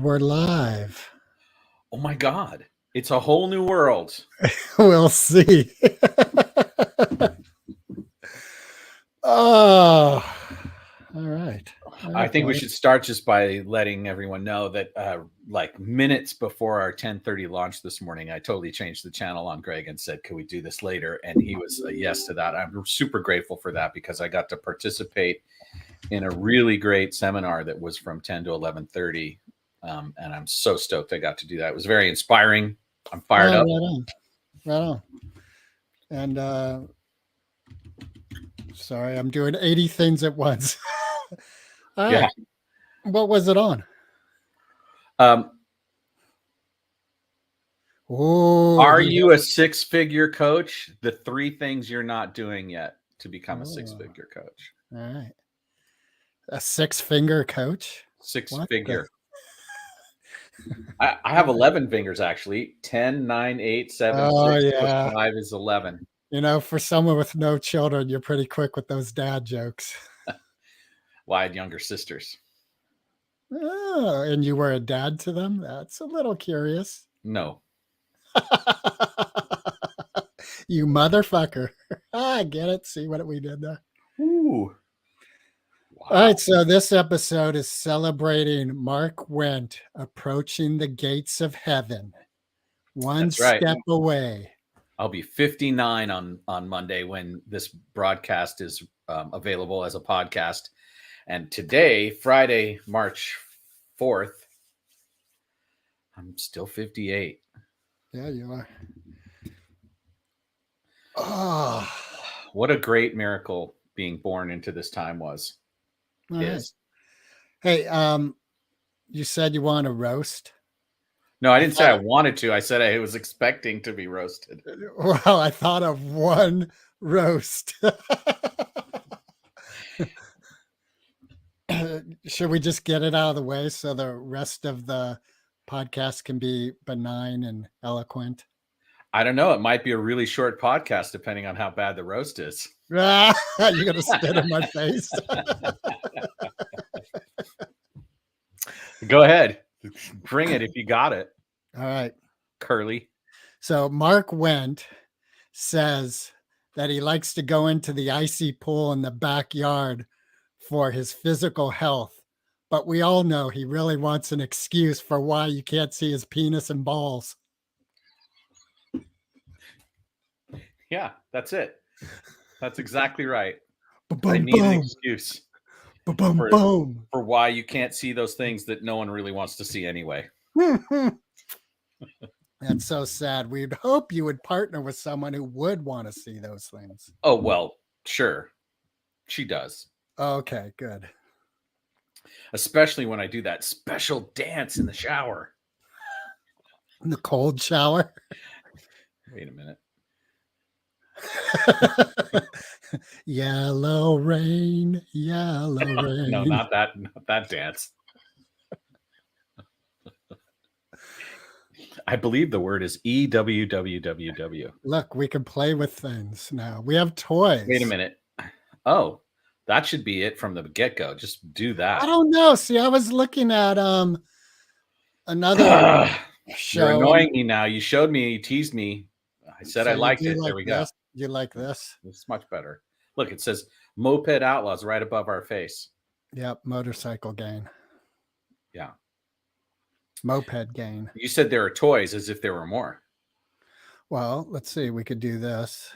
we're live. Oh my God. It's a whole new world. We'll see. Oh, all right. I think we should start just by letting everyone know that like minutes before our 10:30 launch this morning, I totally changed the channel on Greg and said, can we do this later? And he was a yes to that. I'm super grateful for that because I got to participate in a really great seminar that was from 10 to 11:30. And I'm so stoked I got to do that. It was very inspiring. I'm fired up. Right on. And sorry, I'm doing 80 things at once. All right. Yeah. What was it on? Are you a six-figure coach? The 3 things you're not doing yet to become a six-figure coach. All right. A 6-finger coach? 6-figure. I have 11 fingers actually. 10, 9, 8, 7, 6 plus 5 is 11. You know, for someone with no children, you're pretty quick with those dad jokes. Well, I had younger sisters. Oh, and you were a dad to them? That's a little curious. No. You motherfucker. I get it. See what we did there? Ooh. Wow. All right, so this episode is celebrating Marc Wendt approaching the gates of heaven. One step away. I'll be 59 on Monday when this broadcast is available as a podcast. And today, Friday, March 4th, I'm still 58. Yeah, you are. Oh, what a great miracle being born into this time was. Right. Hey, you said you want to roast? No, I didn't say I wanted to. I said I was expecting to be roasted. Well, I thought of one roast. Should we just get it out of the way so the rest of the podcast can be benign and eloquent? I don't know. It might be a really short podcast depending on how bad the roast is. You're going to spit in my face. Go ahead. Bring it if you got it. All right. Curly. So Marc Wendt says that he likes to go into the icy pool in the backyard for his physical health. But we all know he really wants an excuse for why you can't see his penis and balls. Yeah, that's it. That's exactly right. I need an excuse for why you can't see those things that no one really wants to see anyway. That's so sad. We'd hope you would partner with someone who would want to see those things. Oh, well, sure. She does. Okay, good. Especially when I do that special dance in the shower. In the cold shower? Wait a minute. Yellow rain, yellow rain. No, not that dance. I believe the word is EWWWW. Look, we can play with things now. We have toys. Wait a minute. Oh, that should be it from the get-go. Just do that. I don't know. See, I was looking at another show. You're annoying me now. You showed me, you teased me. I said I liked it. There we go. You like this? It's much better. Look, it says Moped Outlaws right above our face. Yep, motorcycle gang. Yeah. Moped gang. You said there are toys as if there were more. Well, let's see. We could do this.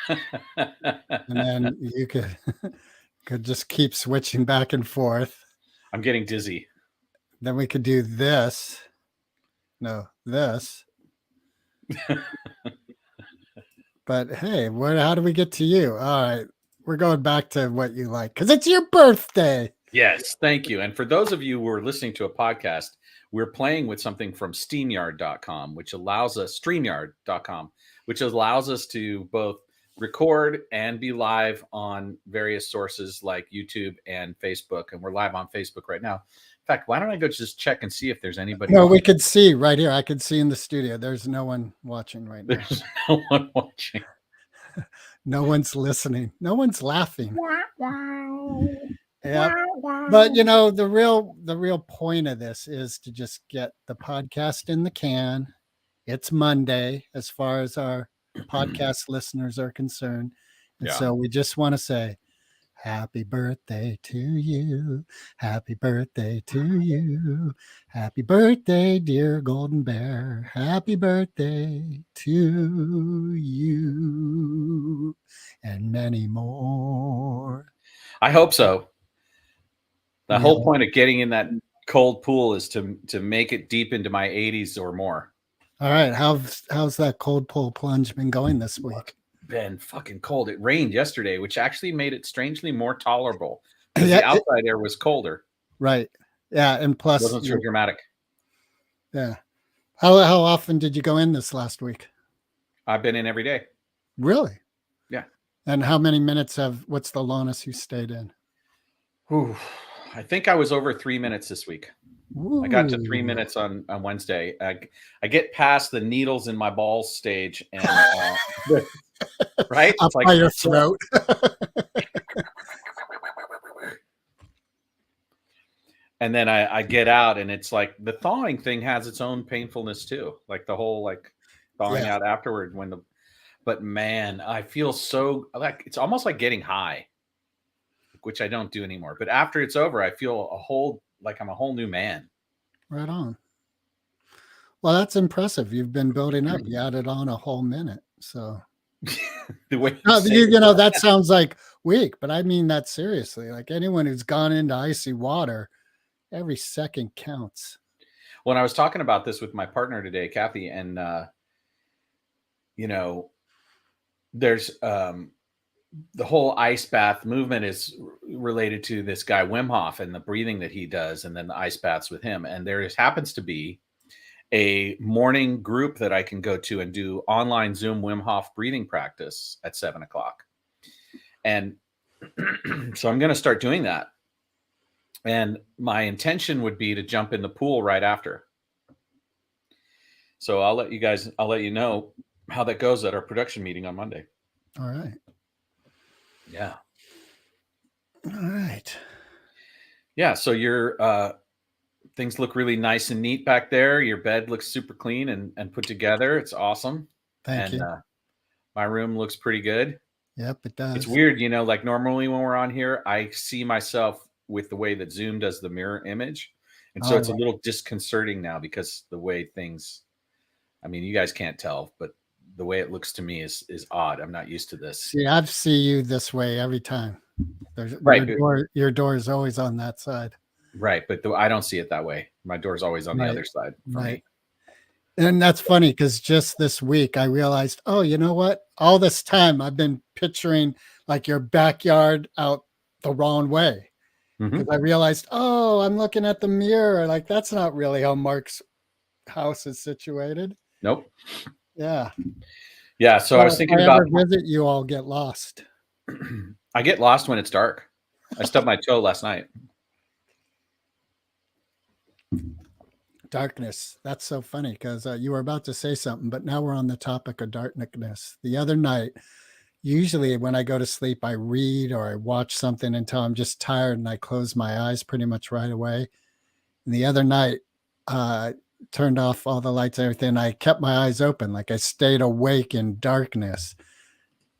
And then you could just keep switching back and forth. I'm getting dizzy. Then we could do this. No, this. But hey, how do we get to you? All right, we're going back to what you like because it's your birthday. Yes, thank you. And for those of you who are listening to a podcast, we're playing with something from StreamYard.com, which allows us to both record and be live on various sources like YouTube and Facebook. And we're live on Facebook right now. In fact, why don't I go just check and see if there's anybody? No, we could see right here. I could see in the studio. There's no one watching right now. There's no one watching. No one's listening. No one's laughing. Wow. Yep. But the real point of this is to just get the podcast in the can. It's Monday as far as our podcast listeners are concerned. And Yeah. so we just want to say happy birthday to you. Happy birthday to you. Happy birthday, dear Golden Bear. Happy birthday to you. And many more. I hope so. The We whole hope. point of getting in that cold pool is to make it deep into my 80s or more. All right. How's that cold pool plunge been going this week? Been fucking cold. It rained yesterday, which actually made it strangely more tolerable because the outside air was colder. Right. Yeah. And plus, Wasn't so dramatic. Yeah. How often did you go in this last week? I've been in every day. Really? Yeah. And how many minutes what's the longest you stayed in? Whew. I think I was over 3 minutes this week. Ooh. I got to 3 minutes on Wednesday. I get past the needles in my balls stage and right? Up by your throat. And then I get out and it's like the thawing thing has its own painfulness too. Like the whole like thawing out afterward but man, I feel so like it's almost like getting high, which I don't do anymore. But after it's over, I feel I'm a whole new man. Right on. Well, that's impressive. You've been building up. You added on a whole minute. So the way that sounds like weak, but I mean that seriously. Like anyone who's gone into icy water, every second counts. When I was talking about this with my partner today, Kathy, and there's the whole ice bath movement is related to this guy Wim Hof and the breathing that he does, and then the ice baths with him. And there happens to be a morning group that I can go to and do online Zoom Wim Hof breathing practice at 7:00. And so I'm going to start doing that. And my intention would be to jump in the pool right after. So I'll let you know how that goes at our production meeting on Monday. All right. Yeah. All right. Yeah. So your things look really nice and neat back there. Your bed looks super clean and put together. It's awesome. Thank you. My room looks pretty good. Yep, it does. It's weird, like normally when we're on here, I see myself with the way that Zoom does the mirror image. And so it's a little disconcerting now because the way things, I mean, you guys can't tell, but the way it looks to me is odd. I'm not used to this. See, I see you this way every time. Right. Your door is always on that side. Right. But I don't see it that way. My door's always on the other side. Right. And that's funny because just this week I realized, oh, you know what? All this time I've been picturing like your backyard out the wrong way. Because I realized, oh, I'm looking at the mirror. Like that's not really how Marc's house is situated. Nope. Yeah. Yeah. So I was thinking about visit you all get lost. I get lost when it's dark. I stubbed my toe last night. Darkness. That's so funny because you were about to say something, but now we're on the topic of darkness. The other night, usually when I go to sleep, I read or I watch something until I'm just tired and I close my eyes pretty much right away. And the other night, turned off all the lights and everything. I kept my eyes open, like I stayed awake in darkness.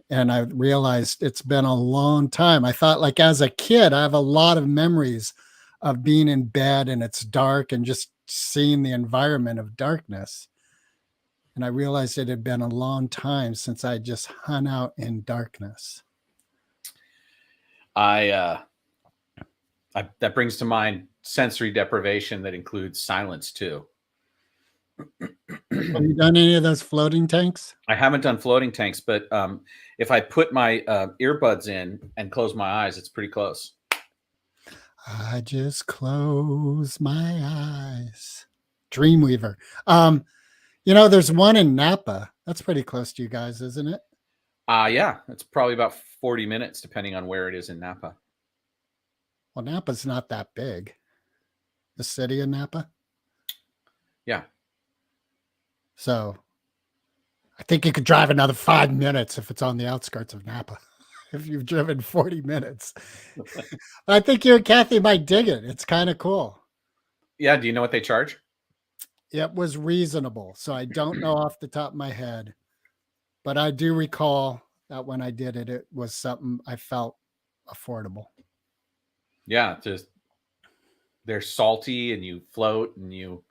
And I realized it's been a long time. I thought like as a kid, I have a lot of memories of being in bed and it's dark and just seeing the environment of darkness. And I realized it had been a long time since I just hung out in darkness. That brings to mind sensory deprivation that includes silence too. Have you done any of those floating tanks? I haven't done floating tanks, but if I put my earbuds in and close my eyes, it's pretty close. I just close my eyes. Dreamweaver. There's one in Napa. That's pretty close to you guys, isn't it? Yeah. It's probably about 40 minutes, depending on where it is in Napa. Well, Napa's not that big. The city of Napa? Yeah. So I think you could drive another 5 minutes if it's on the outskirts of Napa. if you've driven 40 minutes. I think you and Kathy might dig it. It's kind of cool. Yeah. Do you know what they charge? It was reasonable. So I don't know off the top of my head, but I do recall that when I did it, it was something I felt affordable. Yeah. Just they're salty and you float and you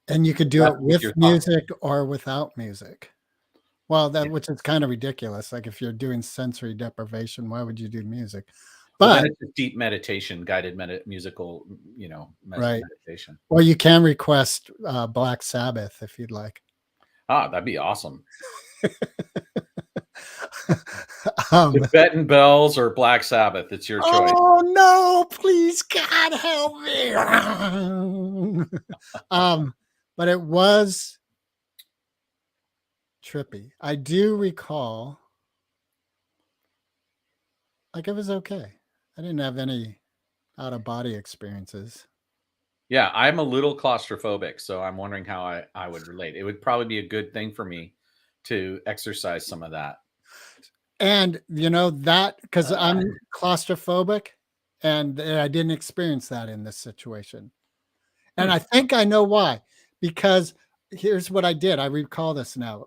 and you could do That's it with with your thoughts. music or without music. Well, that Yeah. which is kind of ridiculous. Like if you're doing sensory deprivation, why would you do music? Well, then But it's a deep meditation, guided musical, right. meditation. Well, you can request Black Sabbath if you'd like. Ah, that'd be awesome. um, Tibetan bells or Black Sabbath, it's your choice. oh no, please God help me. But it was trippy. I do recall like it was okay. I didn't have any out of body experiences. Yeah, I'm a little claustrophobic, so I'm wondering how I would relate. It would probably be a good thing for me to exercise some of that. And that because I'm claustrophobic and I didn't experience that in this situation. And I think I know why, because here's what I did. I recall this now.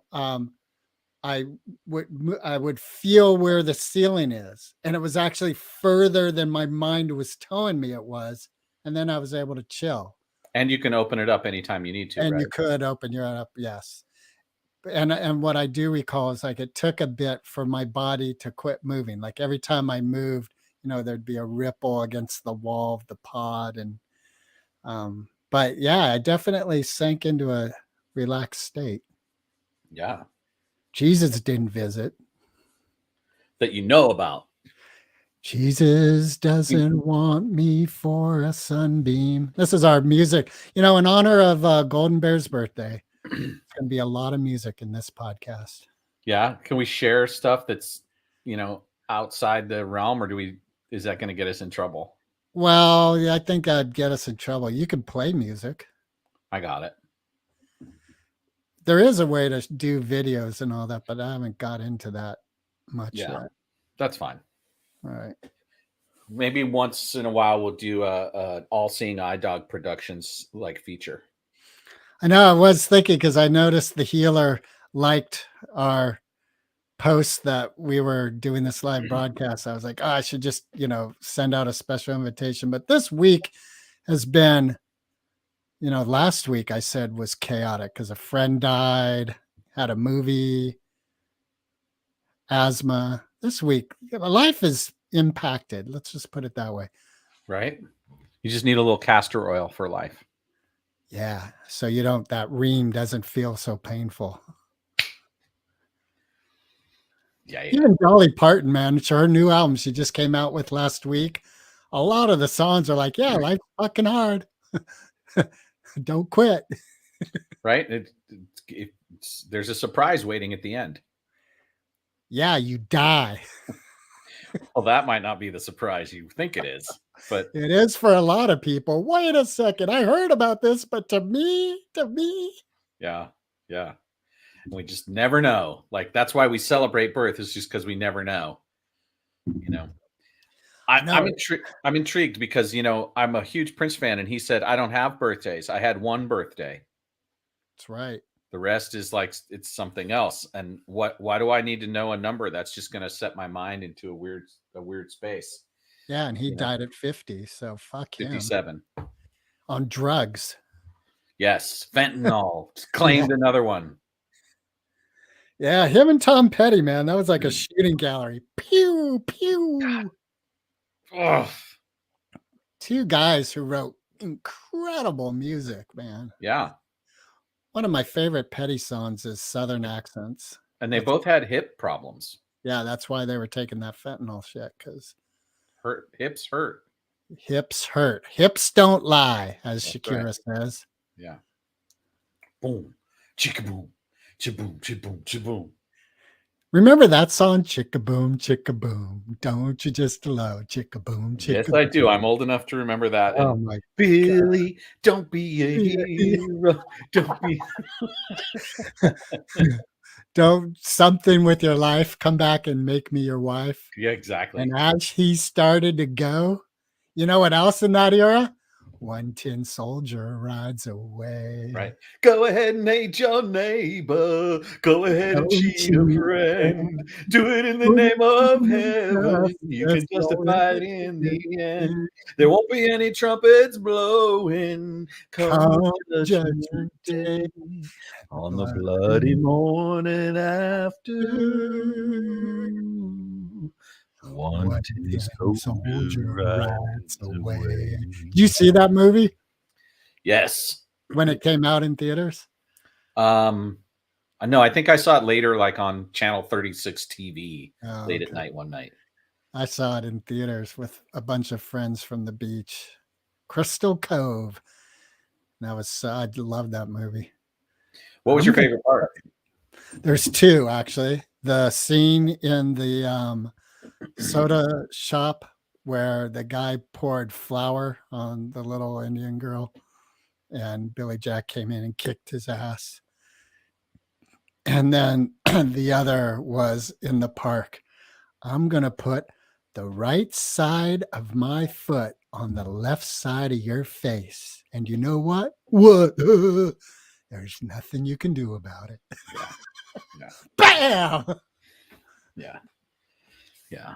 I would feel where the ceiling is, and it was actually further than my mind was telling me it was, and then I was able to chill. And you can open it up anytime you need to, And right? you could open your up, yes. And what I do recall is like it took a bit for my body to quit moving. Like every time I moved, there'd be a ripple against the wall of the pod, and but yeah, I definitely sank into a relaxed state. Yeah. Jesus didn't visit. That you know about. Jesus doesn't want me for a sunbeam. This is our music, in honor of Golden Bear's birthday. It's going to be a lot of music in this podcast. Yeah. Can we share stuff that's, outside the realm, or is that going to get us in trouble? Well, yeah, I think I'd get us in trouble. You can play music. I got it. There is a way to do videos and all that, but I haven't got into that much yet. That's fine. All right. Maybe once in a while we'll do a all-seeing eye dog productions like feature. I know. I was thinking because I noticed the healer liked our post that we were doing this live broadcast. I was like, I should just, send out a special invitation. But this week has been, last week I said was chaotic because a friend died, had a movie, asthma. This week, life is impacted. Let's just put it that way. Right? You just need a little castor oil for life. Yeah. So that ream doesn't feel so painful. Yeah. Even Dolly Parton, man, it's her new album she just came out with last week. A lot of the songs are like, yeah, life's fucking hard. Don't quit. Right? There's a surprise waiting at the end. Yeah, you die. Well, that might not be the surprise you think it is, but it is for a lot of people. Wait a second. I heard about this, but to me. Yeah. Yeah. We just never know. Like, that's why we celebrate birth, is just because we never know. I'm intrigued because, I'm a huge Prince fan, and he said, I don't have birthdays. I had one birthday. That's right. The rest is like, it's something else. And why do I need to know a number? That's just going to set my mind into a weird space. Yeah. And he died at 50. So fuck 57. him. On drugs. Yes. Fentanyl. Claimed another one. Yeah. Him and Tom Petty, man. That was like a shooting gallery. Pew, pew. Ugh. Two guys who wrote incredible music, man. Yeah. One of my favorite Petty songs is Southern Accents. And they both had hip problems. Yeah, that's why they were taking that fentanyl shit, because hips hurt. Hips hurt. Hips don't lie, as that's Shakira says. Yeah. Boom. Chicka boom. Chiboom, chiboom, chiboom. Remember that song? Chicka boom, chicka boom. Don't you just love chicka boom, chicka Yes, boom. I do. I'm old enough to remember that. Oh my Billy, God. Don't be a hero. Don't be. don't something with your life, come back and make me your wife. Yeah, exactly. And as he started to go, you know what else in that era? One tin soldier rides away. Right. Go ahead and hate your neighbor. Go ahead and Don't cheat a you friend. Do it in the put it name of in heaven. the You can dust, justify it in the end. There won't be any trumpets blowing come come judgment judgment day day, on the bloody bloody morning after. after. One One tin tin soldier soldier rides rides away. away. Did you see that movie Yes. when it came out in theaters? Um, no, I think I saw it later, like on Channel 36 TV Oh, late at okay. night one night. I saw it in theaters with a bunch of friends from the beach. Crystal Cove. That was I love that movie. What was I'm your gonna, favorite part? there's two actually. The scene in the soda shop where the guy poured flour on the little Indian girl, and Billy Jack came in and kicked his ass. And then the other was in the park. I'm going to put the right side of my foot on the left side of your face. And you know what? What? There's nothing you can do about it. Yeah. Yeah. Bam! Yeah. Yeah.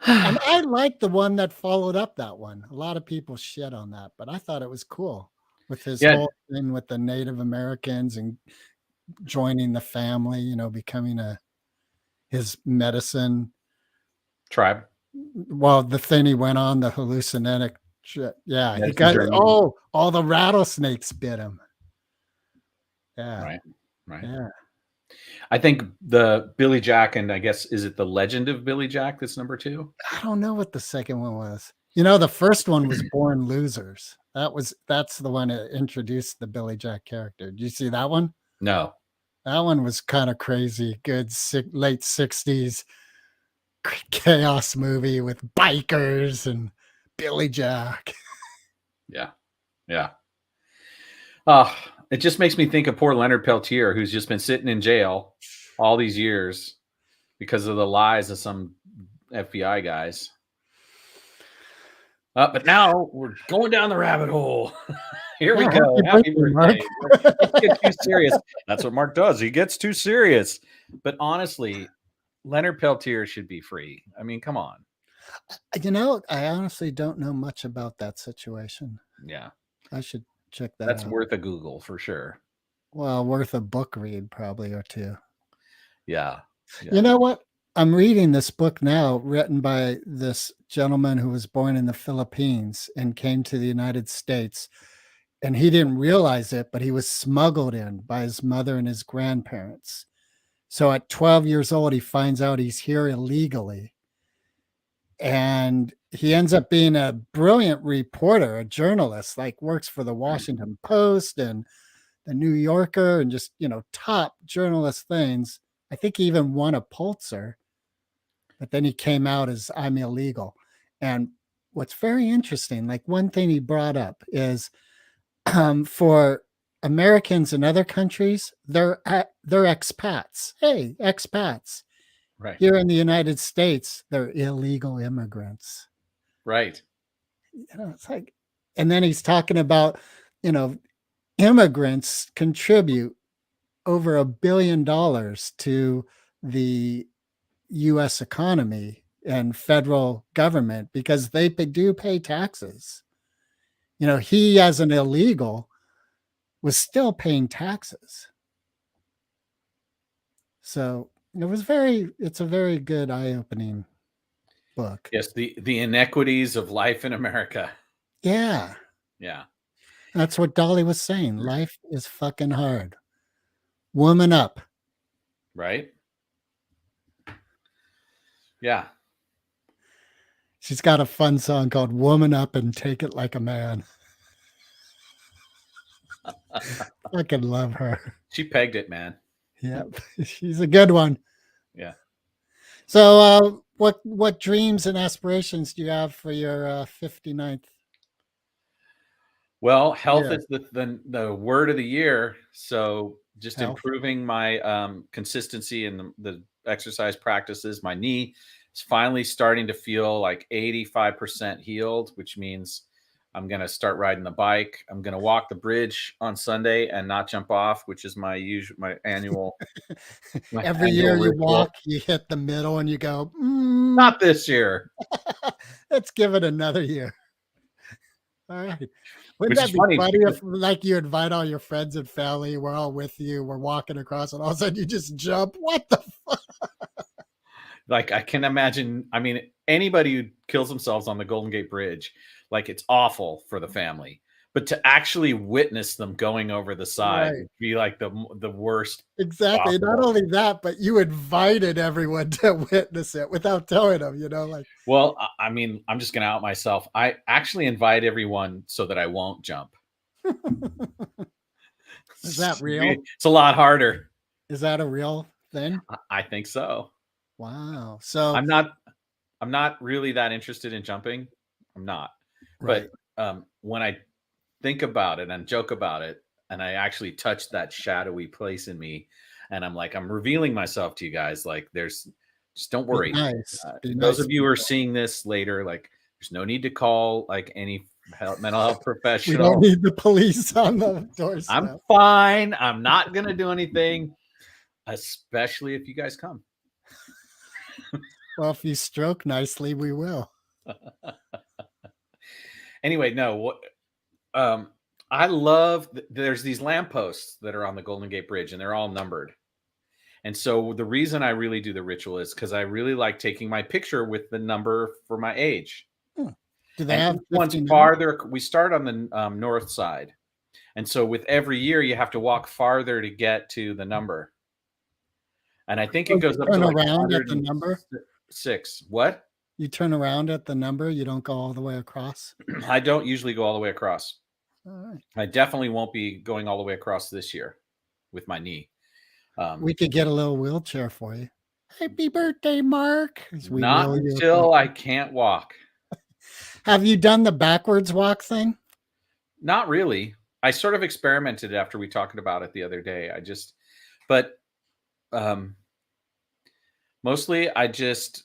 And I like the one that followed up that one. A lot of people shit on that, but I thought it was cool with his Yeah. whole thing with the Native Americans and joining the family, becoming his medicine. Tribe. Well, the thing he went on, the hallucinogenic shit. Yeah, he Medicine got journey. all the rattlesnakes bit him. Yeah, Right. Right. yeah. I think the Billy Jack, and I guess, is it the Legend of Billy Jack that's number 2? I don't know what the second one was. The first one was Born Losers. That's the one that introduced the Billy Jack character. Did you see that one? No. That one was kind of crazy. Good late 60s chaos movie with bikers and Billy Jack. Yeah. Yeah. Oh, it just makes me think of poor Leonard Peltier, who's just been sitting in jail all these years because of the lies of some FBI guys. But now we're going down the rabbit hole. Here we Yeah, go. happy Happy birthday, Mark. birthday. Let's get too serious. That's what Mark does. He gets too serious. But honestly, Leonard Peltier should be free. I mean, come on. I honestly don't know much about that situation. Yeah. I should check that That's out. worth a Google for sure. Well, worth a book read probably or two. Yeah. You know what? I'm reading this book now written by this gentleman who was born in the Philippines and came to the United States. And he didn't realize it, but he was smuggled in by his mother and his grandparents. So at 12 years old, he finds out he's here illegally. And he ends up being a brilliant reporter, a journalist, like works for the Washington Post and the New Yorker and just, top journalist things. I think he even won a Pulitzer, but then he came out as I'm illegal. And what's very interesting, like one thing he brought up is for Americans in other countries, they're expats. Hey, expats. Right. Here in the United States, they're illegal immigrants. Right. It's like, and then he's talking about, immigrants contribute over $1 billion to the U.S. economy and federal government because they do pay taxes. He as an illegal was still paying taxes. So it's a very good eye-opening book. Yes, the inequities of life in America. Yeah. Yeah. That's what Dolly was saying. Life is fucking hard. Woman up. Right. Yeah. She's got a fun song called Woman Up and Take It Like a Man. Fucking love her. She pegged it, man. Yep. She's a good one. Yeah. So what dreams and aspirations do you have for your 59th? Well, health is the word of the year. So just Health. improving my consistency in the exercise practices. My knee is finally starting to feel like 85% healed, which means I'm going to start riding the bike. I'm going to walk the bridge on Sunday and not jump off, which is my annual Every year you ritual. walk, you hit the middle and you go, Not this year, let's give it another year. All right. Wouldn't which is that be funny funny because if, like, you invite all your friends and family, we're all with you, we're walking across, and all of a sudden you just jump? What the fuck? like I can imagine. I mean, anybody who kills themselves on the Golden Gate Bridge, like it's awful for the family. But to actually witness them going over the side Right. would be like the worst Exactly. Not possible. only that, but you invited everyone to witness it without telling them, like, Well, I mean, I'm just going to out myself. I actually invite everyone so that I won't jump. is that real? It's a lot harder. Is that a real thing? I think so. Wow. So, I'm not. I'm not really that interested in jumping. I'm not. right. But when I think about it and joke about it, and I actually touch that shadowy place in me, and I'm like, I'm revealing myself to you guys. Like, just don't Be worry. nice. Be Those nice. of you who are seeing this later, like, there's no need to call like any mental health We don't professional. need the police on the I'm doorstep. fine. I'm not gonna do anything, especially if you guys come. Well, if you stroke nicely, we will. Anyway, no. What I love. There's these lampposts that are on the Golden Gate Bridge, and they're all numbered. And so the reason I really do the ritual is because I really like taking my picture with the number for my age. Hmm. Do they And have each one's 59? farther. We start on the north side, and so with every year you have to walk farther to get to the number. And I think it Oh, you goes up to turn like around at the number? 106. What? You turn around at the number, you don't go all the way across? I don't usually go all the way across. All right. I definitely won't be going all the way across this year with my knee. We could get a little wheelchair for you. Happy birthday, Mark, as we Not wheel you across. until I can't walk. Have you done the backwards walk thing? Not really. I sort of experimented after we talked about it the other day. But mostly I just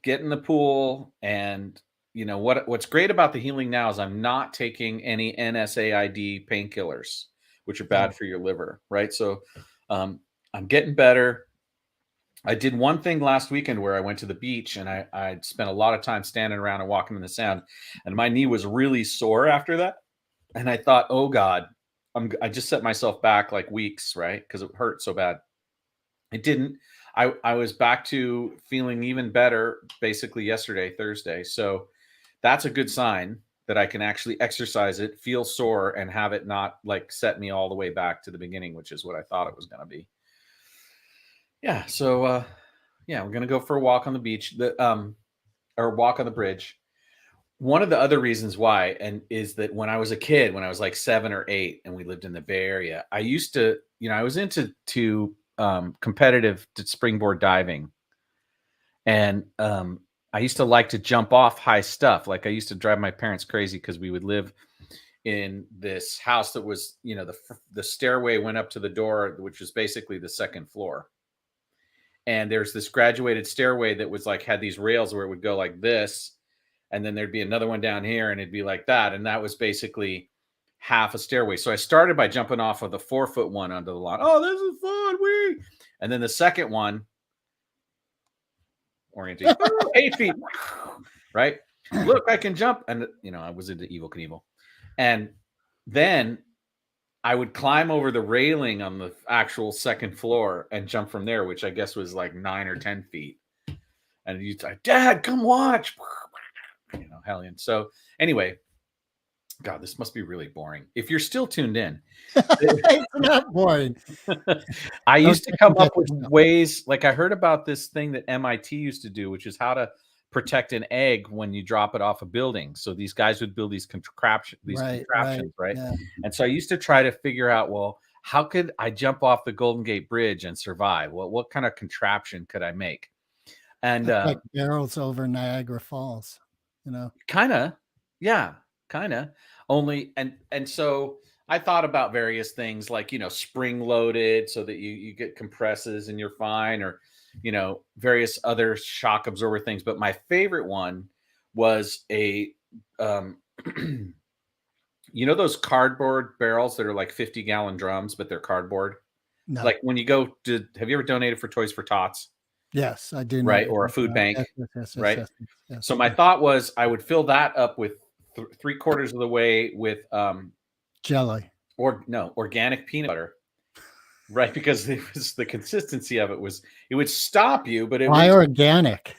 get in the pool, and what's great about the healing now is I'm not taking any NSAID painkillers, which are bad Oh, for your liver, right? So I'm getting better. I did one thing last weekend where I went to the beach, and I spent a lot of time standing around and walking in the sand, and my knee was really sore after that. And I thought, oh God, I just set myself back like weeks, right? Because it hurt so bad. It didn't. I was back to feeling even better basically yesterday, Thursday. So that's a good sign that I can actually exercise it, feel sore, and have it not like set me all the way back to the beginning, which is what I thought it was going to be. Yeah. So yeah, we're gonna go for a walk on the beach, or walk on the bridge. One of the other reasons why, and is that when I was a kid, when I was like 7 or 8, and we lived in the Bay Area, I used to, I was into competitive springboard diving, and I used to like to jump off high stuff. Like I used to drive my parents crazy because we would live in this house that was, the stairway went up to the door, which was basically the second floor. And there's this graduated stairway that was like had these rails where it would go like this, and then there'd be another one down here, and it'd be like that, and that was basically half a stairway. So I started by jumping off of the 4-foot one onto the lawn. Oh, this is fun, we. And then the second one, orienting 8 feet, right? Look, I can jump, and I was into Evel Knievel, and then I would climb over the railing on the actual second floor and jump from there, which I guess was like 9 or 10 feet. And you'd say, Dad, come watch. Hellion. So anyway, God, this must be really boring. If you're still tuned in, it's not boring. I used to come up with yourself. ways, like I heard about this thing that MIT used to do, which is how to protect an egg when you drop it off a building. So these guys would build these contraptions, right? Yeah. And so I used to try to figure out, well, how could I jump off the Golden Gate Bridge and survive? Well, what kind of contraption could I make? And It's like barrels over Niagara Falls, kind of, yeah, kind of. Only and so I thought about various things like, spring loaded so that you get compresses and you're fine, or, various other shock absorber things. But my favorite one was a, um, those cardboard barrels that are like 50-gallon drums, but they're cardboard. No. Like when you go to, have you ever donated for Toys for Tots? Yes, I do know what Right. you're Or a talking food about. bank. Yes, yes, yes, yes, Right. yes, yes, So my yes. thought was I would fill that up with 3/4 of the way with Jelly. organic peanut butter, right? Because it was the consistency of it would stop you, but it Why wouldn't, organic?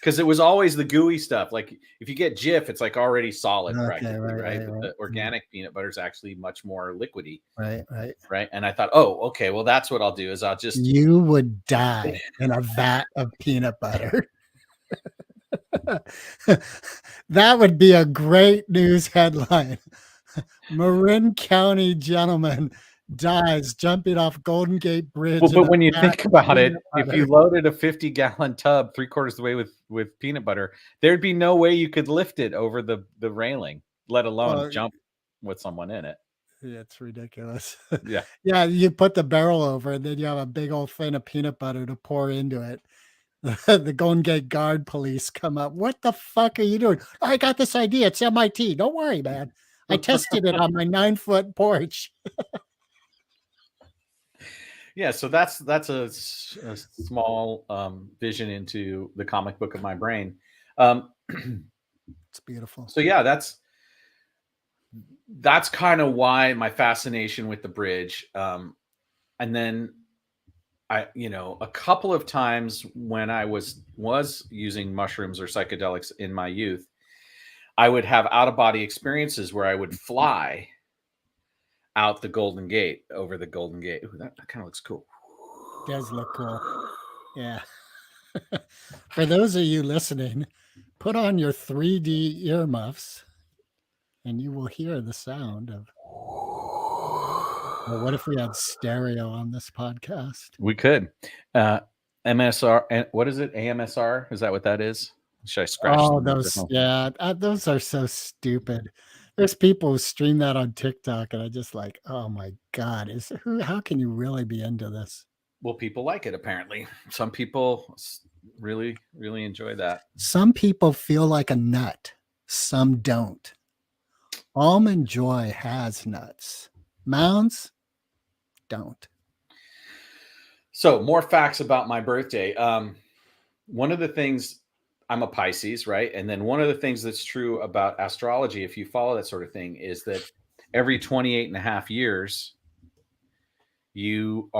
because it was always the gooey stuff. Like if you get Jif, it's like already solid Okay, practically, right, right? right, But right. the organic peanut butter is actually much more liquidy, Right, right. right? And I thought, oh, okay, well that's what I'll do is I'll just You would die in a vat of peanut butter. That would be a great news headline. Marin County gentleman dies jumping off Golden Gate Bridge well, in but a when you vat think of about it, peanut if you butter. loaded a 50-gallon tub 3/4 of the way with peanut butter, there'd be no way you could lift it over the railing, let alone Well, jump with someone in it. yeah, it's ridiculous. Yeah. Yeah, you put the barrel over, and then you have a big old thing of peanut butter to pour into it. The Golden Gate Guard police come up. What the fuck are you doing? I got this idea. It's MIT. Don't worry, man. I tested it on my 9-foot porch. Yeah, so that's a small vision into the comic book of my brain. Um, It's beautiful. so yeah, that's kind of why my fascination with the bridge. And then a couple of times when I was using mushrooms or psychedelics in my youth, I would have out of body experiences where I would fly out the Golden Gate, over the Golden Gate. Ooh, that kind of looks cool. Does look cool. Yeah. For those of you listening, put on your 3D earmuffs and you will hear the sound of. Well, what if we had stereo on this podcast? We could. MSR, and what is it? AMSR? Is that what that is? Should I scratch Oh, the those, microphone? yeah, those are so stupid. There's people who stream that on TikTok, and I just like, oh my God, how can you really be into this? Well, people like it apparently. Some people really, really enjoy that. Some people feel like a nut, some don't. Almond Joy has nuts. Mounds don't. So, more facts about my birthday. One of the things, I'm a Pisces, right? And then one of the things that's true about astrology, if you follow that sort of thing, is that every 28 and a half years, you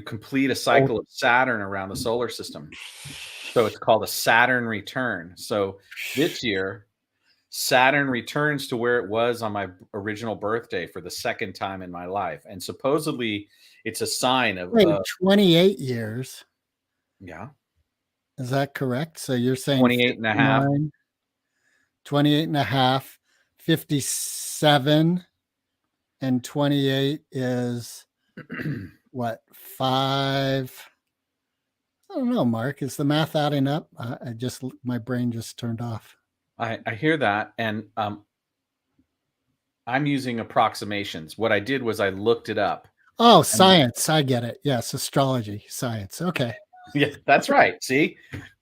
complete a cycle of Saturn around the solar system. So it's called a Saturn Return. So this year, Saturn returns to where it was on my original birthday for the second time in my life. And supposedly it's a sign of. Wait, 28 years. Yeah. Is that correct? So you're saying 28 and a half. 28 and a half, 57, and 28 is what, 5? I don't know, Mark. Is the math adding up? My brain just turned off. I hear that. And I'm using approximations. What I did was I looked it up. Oh, science. I get it. Yes, astrology, science. Okay. Yeah, that's right. See,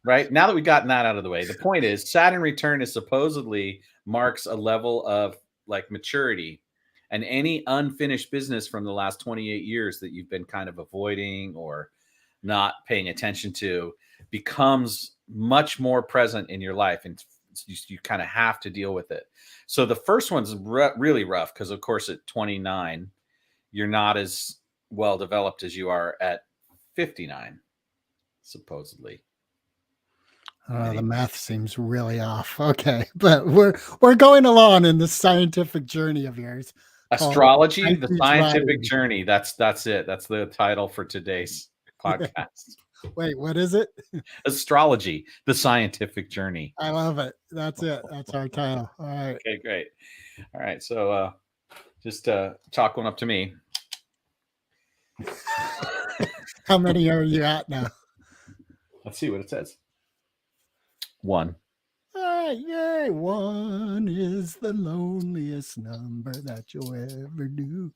right now that we've gotten that out of the way, the point is Saturn return is supposedly marks a level of like maturity, and any unfinished business from the last 28 years that you've been kind of avoiding or not paying attention to becomes much more present in your life, and you kind of have to deal with it. So the first one's really rough because, of course, at 29, you're not as well developed as you are at 59. Supposedly. The math seems really off. Okay, but we're going along in the scientific journey of yours. Astrology, the scientific journey. That's it. That's the title for today's podcast. Wait, what is it? Astrology, the scientific journey. I love it. That's it. That's our title. All right. Okay, great. All right, so just chalk one up to me. How many are you at now? Let's see what it says. 1. All right, yay. 1 is the loneliest number that you'll ever do.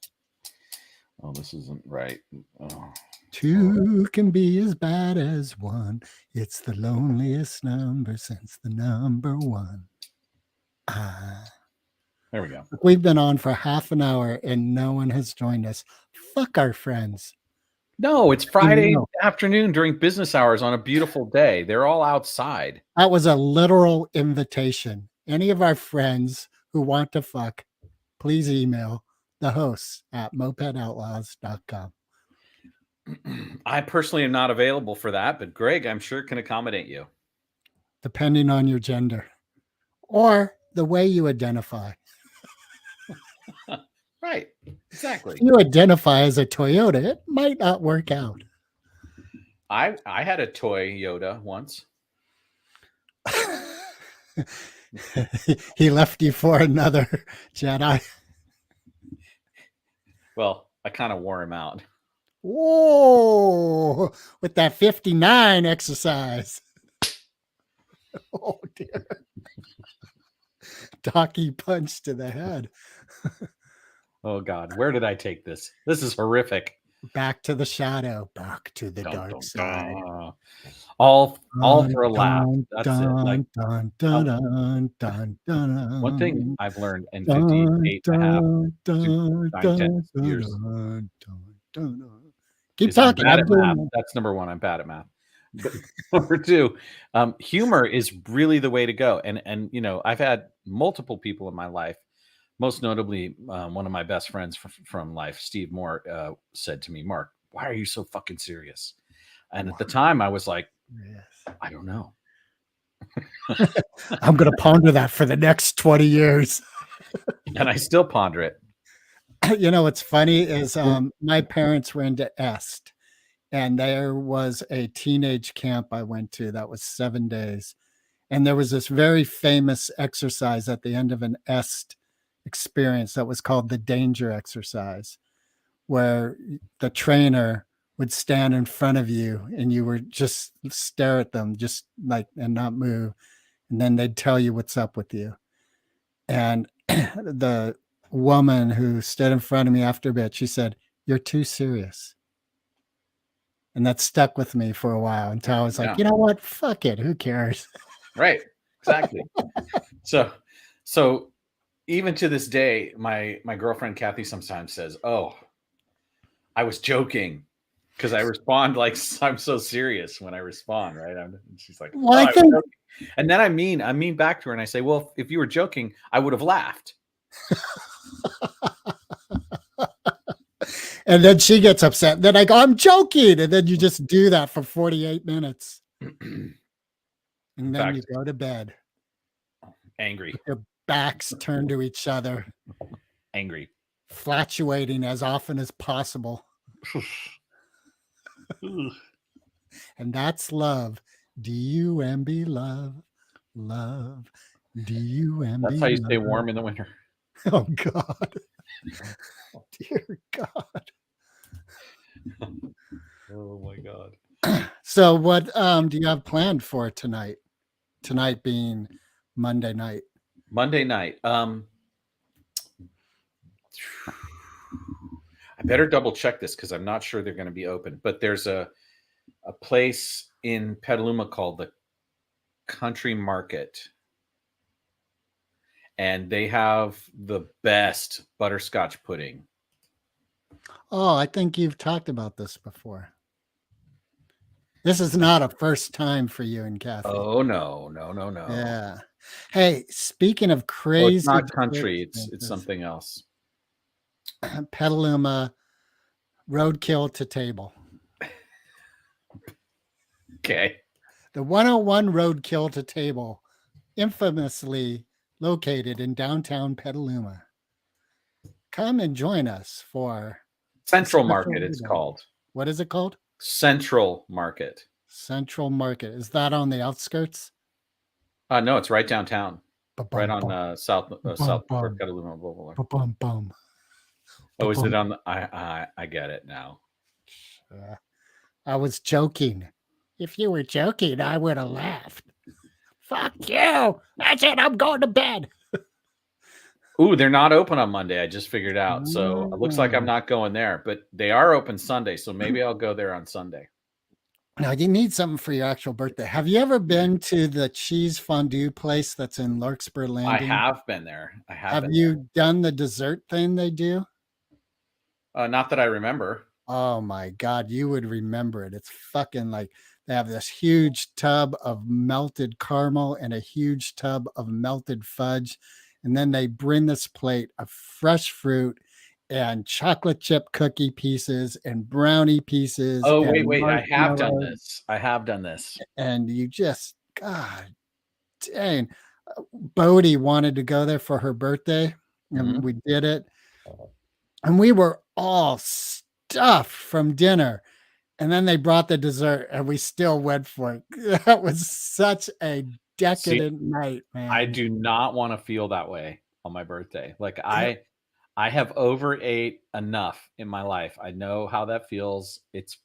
Oh, this isn't right. Oh. 2 can be as bad as 1. It's the loneliest number since the number 1. There we go. We've been on for half an hour and no one has joined us. Fuck our friends. No, it's Friday afternoon during business hours on a beautiful day. They're all outside. That was a literal invitation. Any of our friends who want to fuck, please email the hosts at mopedoutlaws.com. I personally am not available for that, but Greg, I'm sure can accommodate you. Depending on your gender or the way you identify. Right. Exactly. If you identify as a Toyota, it might not work out. I had a toy Yoda once. He left you for another Jedi. Well, I kind of wore him out. Whoa, with that 59 exercise. Oh, dear. Donkey punch to the head. Oh, God. Where did I take this? This is horrific. Back to the shadow. Back to the dark side. All for a laugh. That's it. Like, one thing I've learned in 58 and a half to 9 years. Keep talking. Bad at math. That's number one. I'm bad at math. But number two, humor is really the way to go. And you know, I've had multiple people in my life, most notably one of my best friends from life, Steve Moore, said to me, Mark, why are you so fucking serious? And at the time I was like, I don't know. I'm going to ponder that for the next 20 years. And I still ponder it. You know, what's funny is my parents were into Est, and there was a teenage camp I went to that was 7 days. And there was this very famous exercise at the end of an Est experience that was called the danger exercise, where the trainer would stand in front of you and you were just stare at them, just like, and not move. And then they'd tell you what's up with you. And the woman who stood in front of me after a bit, she said, "You're too serious." And that stuck with me for a while until I was like, you know what? Fuck it. Who cares? Right. Exactly. So even to this day, my girlfriend Kathy sometimes says, "Oh, I was joking," because I respond like I'm so serious when I respond, right? And she's like, well, I think, and then I mean back to her and I say, well, if you were joking, I would have laughed. And then she gets upset. Then I go, I'm joking. And then you just do that for 48 minutes. And then you go to bed. Angry. With your backs turned to each other. Angry. Flatulating as often as possible. And that's love. D-U-M-B, love. Love. D-U-M-B. That's how you stay warm in the winter. Oh, God. Dear God. Oh, my God. So what do you have planned for tonight? Tonight being Monday night. Monday night. I better double check this because I'm not sure they're going to be open. But there's a place in Petaluma called the Country Market. And they have the best butterscotch pudding. Oh, I think you've talked about this before. This is not a first time for you and Kathy. Oh, no. Yeah. Hey, speaking of crazy. Oh, it's not country. It's something else. Petaluma roadkill to table. Okay. The 101 roadkill to table, infamously located in downtown Petaluma. Come and join us for Central Market, it's called. What is it called? Central Market. Central Market. Is that on the outskirts? No, it's right downtown. Ba-bum, right on bum. South Bum. Petaluma Boulevard. Bum, bum. Oh, is it on the I get it now. I was joking. If you were joking, I would have laughed. Fuck you. That's it. I'm going to bed. Ooh, they're not open on Monday. I just figured out. So it looks like I'm Mm. not going there, but they are open Sunday. So maybe I'll go there on Sunday. Now you need something for your actual birthday. Have you ever been to the cheese fondue place that's in Larkspur I Landing? have been there. I have Have been you done the dessert thing they do? there. Not that I remember. Oh my God, you would remember it. It's fucking like they have this huge tub of melted caramel and a huge tub of melted fudge. And then they bring this plate of fresh fruit and chocolate chip cookie pieces and brownie pieces Oh, and wait. I have done marshmallow. this. I have done this. And you just, God dang. Bodie wanted to go there for her birthday, and Mhm. we did it. And we were all stuffed from dinner. And then they brought the dessert, and we still went for it. That was such a See, decadent night, I man. do not want to feel that way on my birthday. Like It I have overate enough in my life. I know how that feels. It's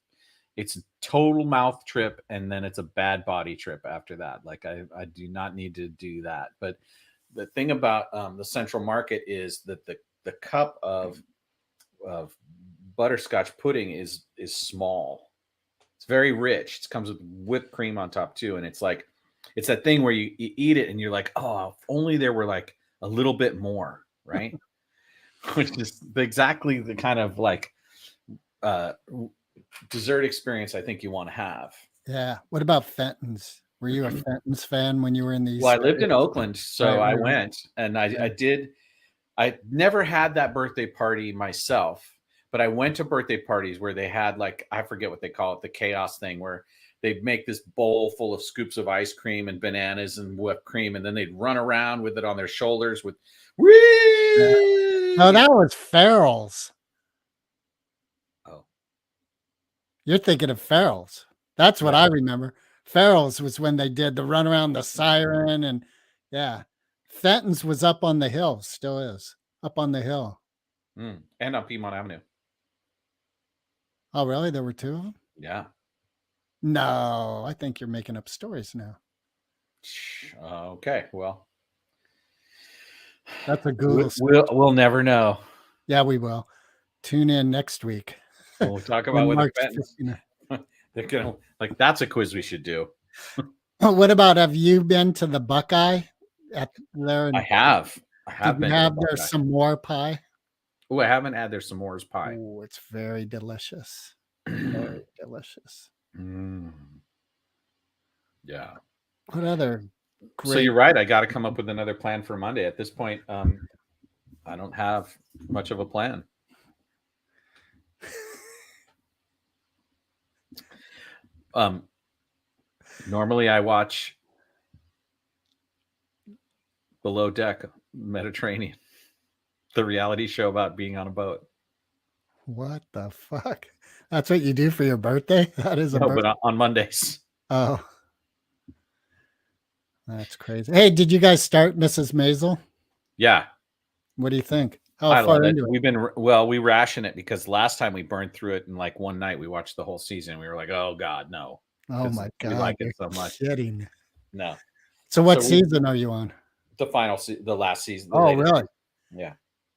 a total mouth trip and then it's a bad body trip after that. Like I do not need to do that. But the thing about the Central Market is that the cup of butterscotch pudding is small. It's very rich. It comes with whipped cream on top too, and it's like it's that thing where you eat it and you're like, oh, if only there were like a little bit more, right? Which is exactly the kind of like uh, dessert experience I think you want to have. Yeah. What about Fenton's? Were you a Fenton's fan when you were in the Well, I East lived Bay? in Oakland, so Right, I right, went and yeah. I did. I never had that birthday party myself, but I went to birthday parties where they had like I forget what they call it, the chaos thing, where they'd make this bowl full of scoops of ice cream and bananas and whipped cream, and then they'd run around with it on their shoulders with, Yeah. No, whee! that was Farrell's. Oh, You're thinking of Farrell's. That's what right. I remember. Farrell's was when they did the run around the siren and yeah. Fenton's was up on the hill, still is, up on the hill. And on Piedmont Avenue. Oh, really? There were 2 of them? Yeah. No, I think you're making up stories now. Okay. Well, That's a Google search. we'll never know. Yeah, we will. Tune in next week We'll talk about when whether Mark's Fenton's 59. they're gonna like that's a quiz we should do. Oh, what about have you been to the Buckeye at there? I And have. I did have you been to the have their Buckeye. s'more pie? Oh, I haven't had their s'mores pie. Oh, it's very delicious. Very delicious. Mm, yeah. What other So great you're right. I got to come up with another plan for Monday. At this point, I don't have much of a plan. Normally, I watch Below Deck Mediterranean, the reality show about being on a boat. what the fuck? That's what you do for your birthday? That is a No, but birthday. on Mondays. Oh, that's crazy. Hey, did you guys start Mrs. Maisel? Yeah, What do you think? How I love far it. into it? We ration it because last time we burned through it in like one night. We watched the whole season. We were like, oh God, no, Oh because my we like God, it you're so much. kidding. No. So So what season are you on? the last season, the Oh, latest. really? Yeah.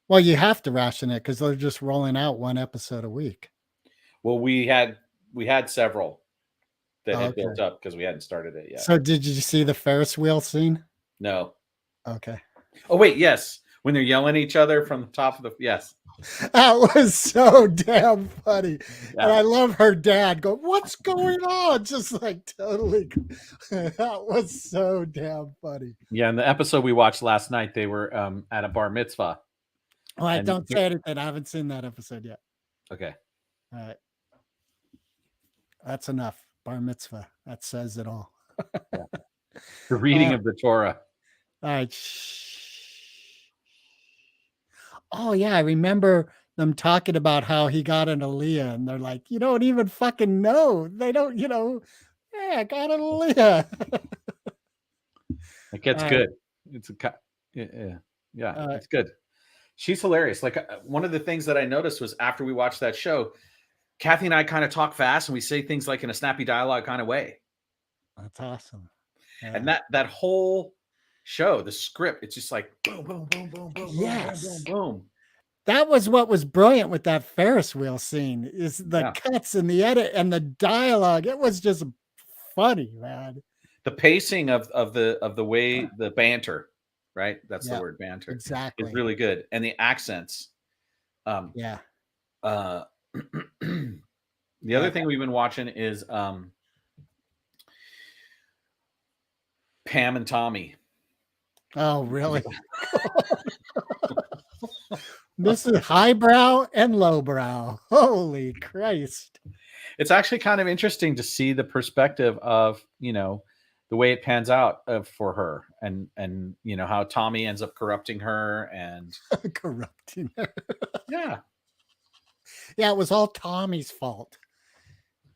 Well, you have to ration it because they're just rolling out 1 episode a week. Well, we had several that Oh, had okay. built up because we hadn't started it yet. So did you see the Ferris wheel scene? No. Okay. Oh wait, yes. When they're yelling at each other from the top of the yes. That was so damn funny. And Yeah. I love her dad go, what's going on? Just like totally. That was so damn funny. Yeah. In the episode we watched last night, they were at a bar mitzvah. All right, And don't say anything. I haven't seen that episode yet. okay. All right. That's enough. Bar mitzvah. That says it all. Yeah. The reading of the Torah. All right. Oh, yeah. I remember them talking about how he got an Aliyah, and they're like, you don't even fucking know. They don't, hey, I got an Aliyah. It gets All right. good. It's a yeah, it's good. She's hilarious. Like one of the things that I noticed was after we watched that show, Kathy and I kind of talk fast and we say things like in a snappy dialogue kind of way. That's awesome. And that whole show, the script, it's just like boom, boom, boom, boom, boom, Yes. boom, boom, boom. That was what was brilliant with that Ferris wheel scene is the Yeah. cuts and the edit and the dialogue. It was just funny, man. The pacing of the way the banter, right? That's the Yeah, word, banter, is exactly. really good. And the accents. Yeah. The Yeah. other thing we've been watching is Pam and Tommy. Oh, really? This is highbrow and lowbrow. Holy Christ. It's actually kind of interesting to see the perspective of, the way it pans out for her, and how Tommy ends up corrupting her, and Corrupting her. yeah, it was all Tommy's fault.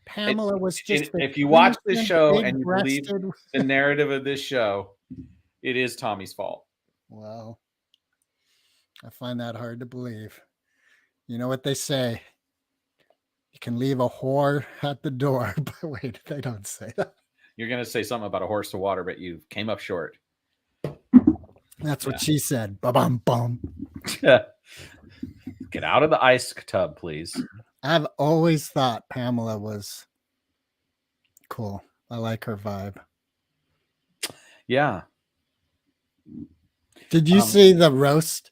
Pamela was just if you watch this show and you believe big-breasted. the narrative of this show, it is Tommy's fault. Well, I find that hard to believe. You know what they say? You can leave a whore at the door. But wait, they don't say that. You're going to say something about a horse to water, but you came up short. That's what she said. Ba-bum, bum. Get out of the ice tub, please. I've always thought Pamela was cool. I like her vibe. Yeah. Did you see the roast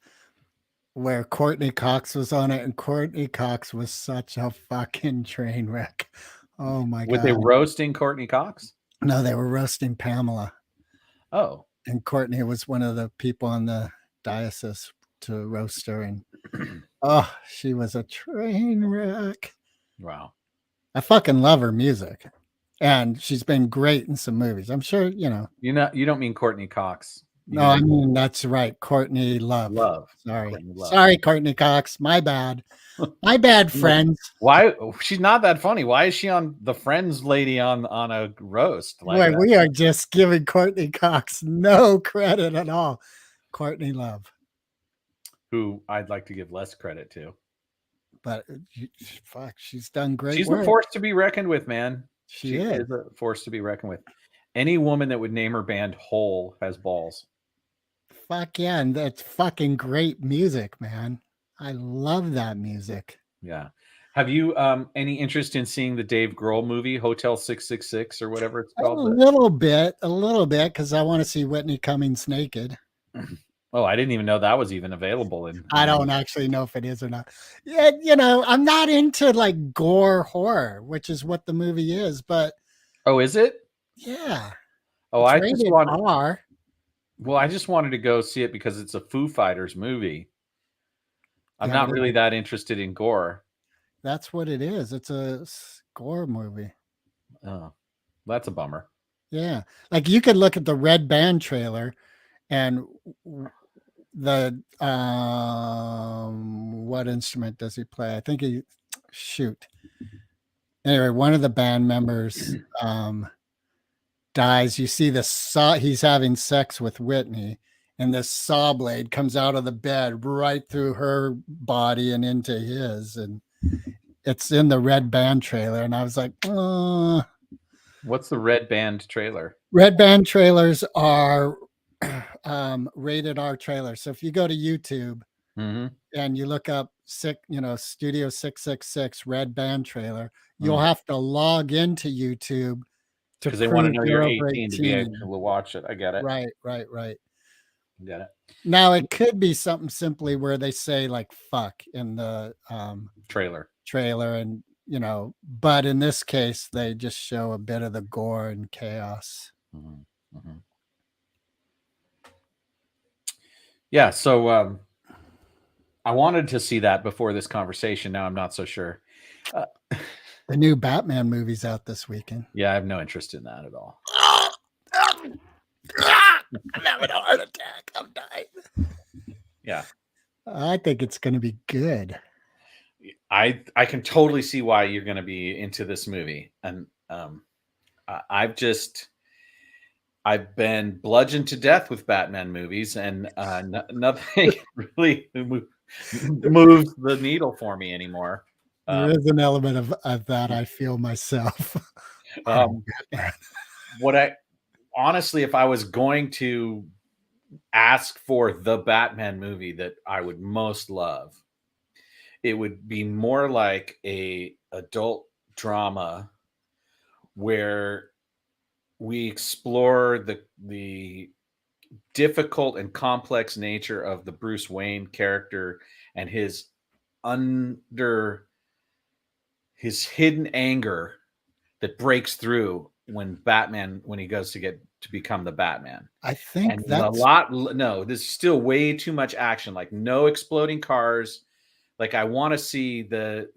where Courtney Cox was on it? And Courtney Cox was such a fucking train wreck. Oh my God. Were they roasting Courtney Cox? No, they were roasting Pamela. Oh. And Courtney was one of the people on the diocese to roast her. And oh, she was a train wreck. Wow. I fucking love her music. And she's been great in some movies. I'm sure, You don't mean Courtney Cox. No, I mean, that's right. Courtney Love. Sorry. Courtney Love. Sorry, Courtney Cox. My bad. My bad, friends. Why? She's not that funny. Why is she on the Friends lady on a roast? Boy, we are just giving Courtney Cox no credit at all. Courtney Love. Who I'd like to give less credit to. But fuck, she's done great She's work. a force to be reckoned with, man. She is a force to be reckoned with. Any woman that would name her band Hole has balls. Fuck yeah, and that's fucking great music, man. I love that music. Yeah. Have you any interest in seeing the Dave Grohl movie, Hotel 666 or whatever it's called? A little bit, because I want to see Whitney Cummings naked. Oh, I didn't even know that was even available. I don't actually know if it is or not. Yeah, I'm not into like gore horror, which is what the movie is, but oh, is it? Yeah. Oh, I just wanted R. Well, I just wanted to go see it because it's a Foo Fighters movie. I'm not really that interested in gore. That's what it is. It's a gore movie. Oh, that's a bummer. Yeah. Like you could look at the Red Band trailer and the what instrument does he play? I think anyway, one of the band members dies. You see the saw, he's having sex with Whitney, and this saw blade comes out of the bed right through her body and into his, and it's in the Red Band trailer. And I was like, what's the Red Band trailer? Red Band trailers are rated R trailers. So if you go to YouTube and you look up Studio 666 Red Band trailer, you'll have to log into YouTube because they want to know you're 18 to be able to watch it. I get it. Right. Get it. Now it could be something simply where they say like fuck in the trailer, and but in this case they just show a bit of the gore and chaos. Yeah, so I wanted to see that before this conversation. Now I'm not so sure. The new Batman movie's out this weekend. Yeah, I have no interest in that at all. I'm having a heart attack. I'm dying. Yeah. I think it's going to be good. I can totally see why you're going to be into this movie. And I've been bludgeoned to death with Batman movies, and nothing really moves the needle for me anymore. There is an element of that I feel myself. What honestly, if I was going to ask for the Batman movie that I would most love, it would be more like a adult drama where we explore the difficult and complex nature of the Bruce Wayne character and under his hidden anger that breaks through when he goes to become the Batman. I think And there's a that's lot. No, there's still way too much action. Like no exploding cars. Like I want to see the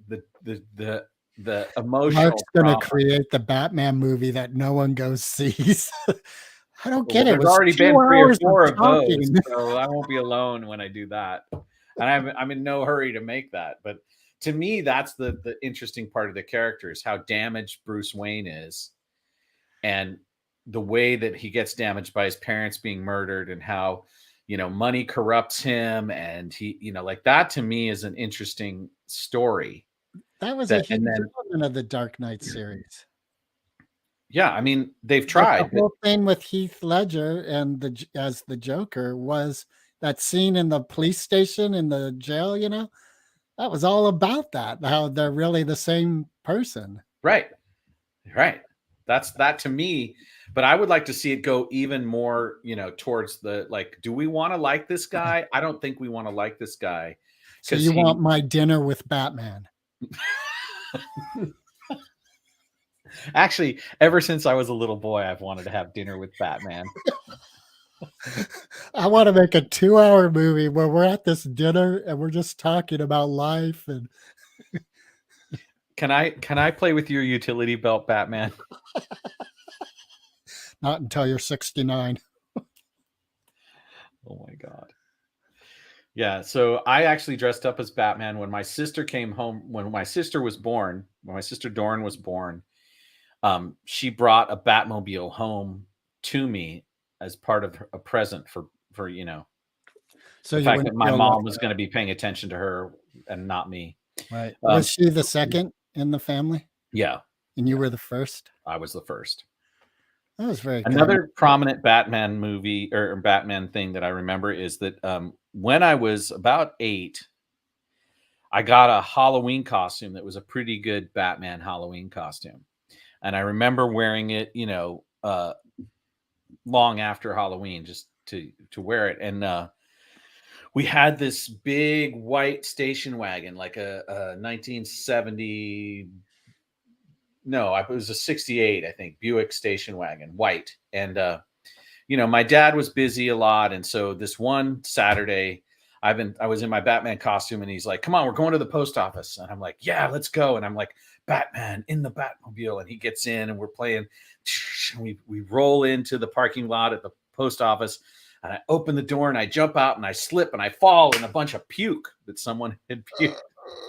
Mark's emotional going to drama. create the Batman movie that no one goes sees. I don't get Well, it. It there's was already 2 been 3 or hours 4 of of those, talking. so I won't be alone when I do that. And I'm in no hurry to make that. But to me, that's the interesting part of the character is how damaged Bruce Wayne is, and the way that he gets damaged by his parents being murdered, and how money corrupts him, and he like that to me is an interesting story. That was a That and huge then element of the Dark Knight series. yeah, I mean they've Like the tried, but whole thing with Heath Ledger and as the Joker was that scene in the police station in the jail, that was all about that, how they're really the same person. right. That's that to me. But I would like to see it go even more, towards the like, do we want to like this guy? I don't think we want to like this guy So because you want My Dinner with Batman. actually, ever since I was a little boy, I've wanted to have dinner with Batman. I want to make a 2-hour movie where we're at this dinner and we're just talking about life. And Can I play with your utility belt, Batman? not until you're 69. Oh my God. Yeah, so I actually dressed up as Batman when my sister came home. When my sister was born, when my sister Dorn was born, she brought a Batmobile home to me as part of a present for So the you fact wouldn't that my feel mom left was going to be paying attention to her and not me. right. Um, Was she the second in the family yeah, and you were the first? I was the first. That was very kind. Another prominent Batman movie or Batman thing that I remember is that when I was about 8, I got a Halloween costume that was a pretty good Batman Halloween costume. And I remember wearing it, long after Halloween just to wear it. And we had this big white station wagon, like a 1970. No, it was a 68, I think, Buick station wagon, white. And my dad was busy a lot, and so this one Saturday, I was in my Batman costume, and he's like, "Come on, we're going to the post office," and I'm like, "Yeah, let's go." And I'm like, "Batman in the Batmobile," and he gets in, and we're playing. And we roll into the parking lot at the post office, and I open the door, and I jump out, and I slip, and I fall in a bunch of puke that someone had puked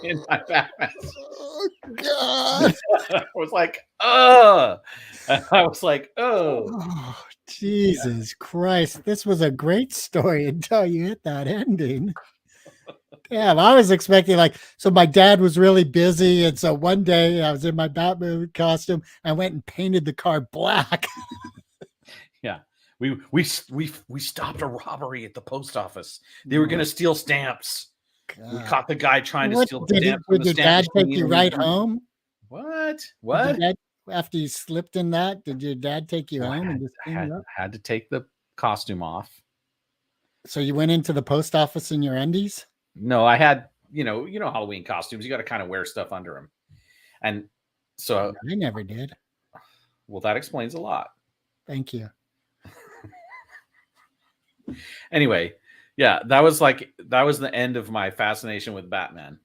in my Batman. Oh, God. I was like, "Ugh." I was like, "Oh." Oh, Jesus Christ. This was a great story until you hit that ending. Damn, I was expecting so my dad was really busy. And so one day I was in my Batman costume. I went and painted the car black. Yeah. We stopped a robbery at the post office. They were going to steal stamps. We God. caught the guy trying to What steal the stamps from did the your stamp dad take machine. you right home? What? Did What? your dad, after you slipped in that, did your dad take you Well, home and just clean you up? had to take the costume off. So you went into the post office in your undies? No, I had, Halloween costumes. You got to kind of wear stuff under them. And so, I never did. well, that explains a lot. Thank you. Anyway, yeah, that was the end of my fascination with Batman.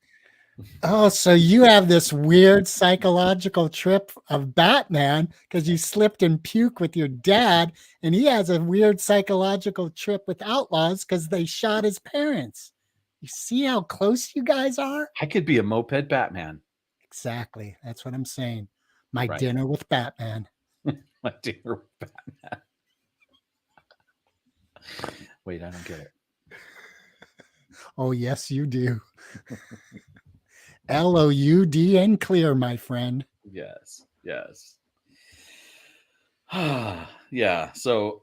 Oh, so you have this weird psychological trip of Batman because you slipped and puke with your dad, and he has a weird psychological trip with outlaws because they shot his parents. You see how close you guys are? I could be a moped Batman. Exactly. That's what I'm saying. My Right. dinner with Batman. My dinner with Batman. Wait, I don't get it. Oh, yes, you do. LOUD and clear, my friend. Yes. Yeah. So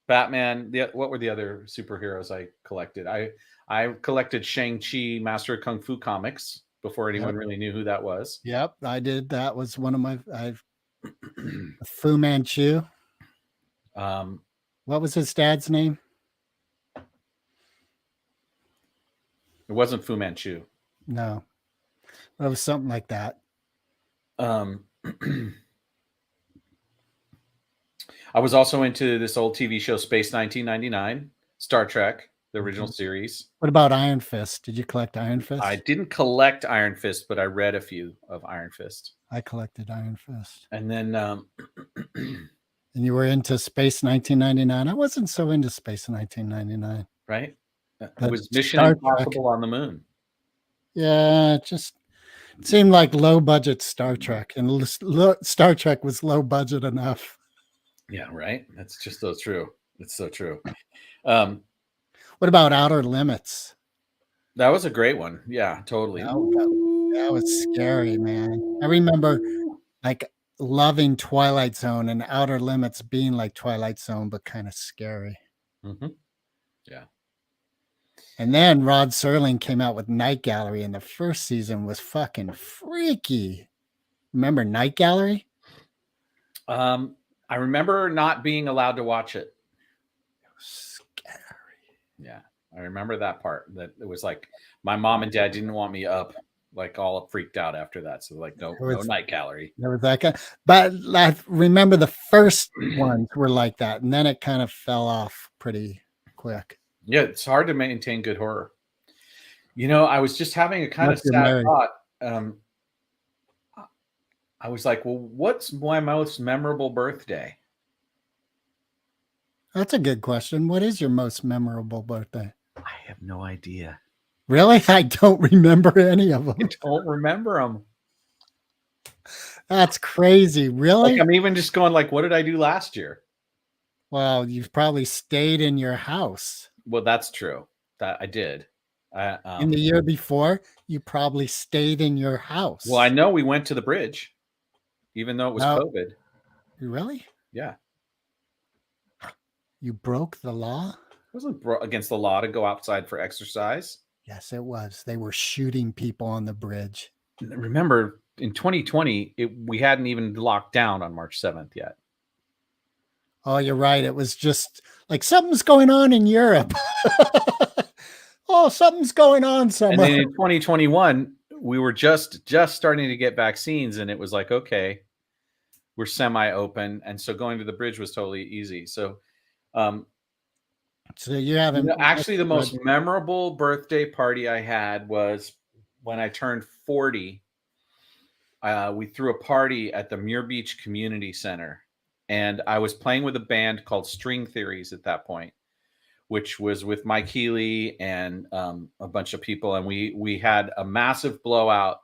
Batman. What were the other superheroes I collected? I collected Shang-Chi Master of Kung Fu comics before anyone Yep. really knew who that was. Yep. I did. That was one of my Fu Manchu. um, What was his dad's name? it wasn't Fu Manchu. No, it was something like that. Um, I was also into this old TV show, Space 1999, Star Trek, the original Mhm. series. What about Iron Fist? Did you collect Iron I Fist? didn't collect Iron Fist, but I read a few of Iron Fist. I collected Iron Fist. And then, And you were into Space 1999. I wasn't so into Space 1999. right? It But was Mission Star Trek, Impossible on the moon. yeah, it just seemed like low budget Star Trek, and Star Trek was low budget enough. Yeah, right. That's just so true. It's so true. Um, What about Outer Limits? that was a great one. Yeah, totally. That was scary, man. I remember like loving Twilight Zone and Outer Limits being like Twilight Zone, but kind of scary. Mm-hmm. Yeah. And then Rod Serling came out with Night Gallery, and the first season was fucking freaky. Remember Night Gallery? I remember not being allowed to watch it. It was scary. Yeah, I remember that part. That it was like my mom and dad didn't want me up, like all freaked out after that. So like, no Night Gallery. There was that guy. But I remember the first ones were like that, and then it kind of fell off pretty quick. Yeah, it's hard to maintain good horror. You know, I was just having a kind of Unless you're sad married. thought. I was like, well, what's my most memorable birthday? That's a good question. What is your most memorable birthday? I have no idea. Really? I don't remember any of them. I don't remember them. That's crazy. Really? Like, I'm even just going like, what did I do last year? Well, you've probably stayed in your house. Well, that's true. That I did. In the year before, you probably stayed in your house. Well, I know we went to the bridge, even though it was No. COVID. Really? Yeah. You broke the law? It wasn't against the law to go outside for exercise. Yes, it was. They were shooting people on the bridge. Remember, in 2020, we hadn't even locked down on March 7th yet. Oh, you're right. It was just like something's going on in Europe. Oh, something's going on somewhere. And then in 2021, we were just starting to get vaccines, and it was like, okay, we're semi-open, and so going to the bridge was totally easy. So, so you haven't actually, the most memorable birthday party I had was when I turned 40. We threw a party at the Muir Beach Community Center, and I was playing with a band called String Theories at that point, which was with Mike Healy and a bunch of people. And we had a massive blowout